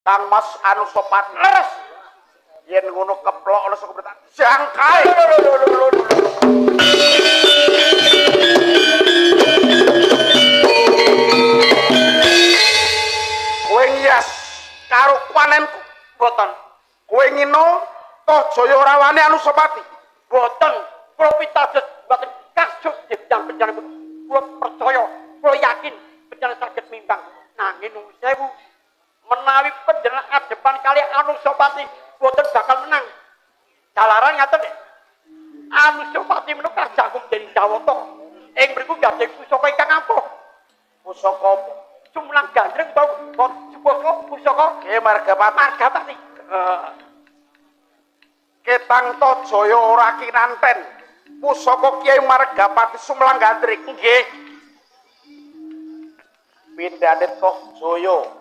Kang Mas anu sopan leres. Yen ngono keplok ana saka berita jangkai. Kowe ngias karo panenku boten. Kowe ngino toh Jaya ora wani Anusapati. Boten. Kula pitados boten kasus dipjang panjenengan. Kula percaya, kula yakin panjenengan saged mimbang. Nanging nuwun sewu menawi panjenengan adepan kali Anusapati boten bakal menang. Jalaran ngaten nggih. Anusapati menika jagung dene Jawata. Ing mriku gadhah pusaka ingkang ampuh. Pusaka apa? Sumlang gandreng tau pusaka Ki Margapati. Ketang Tojaya ora kinanten. Pusaka Kyai Margapati Sumlang gandreng. Nggih. Pindhane Tojaya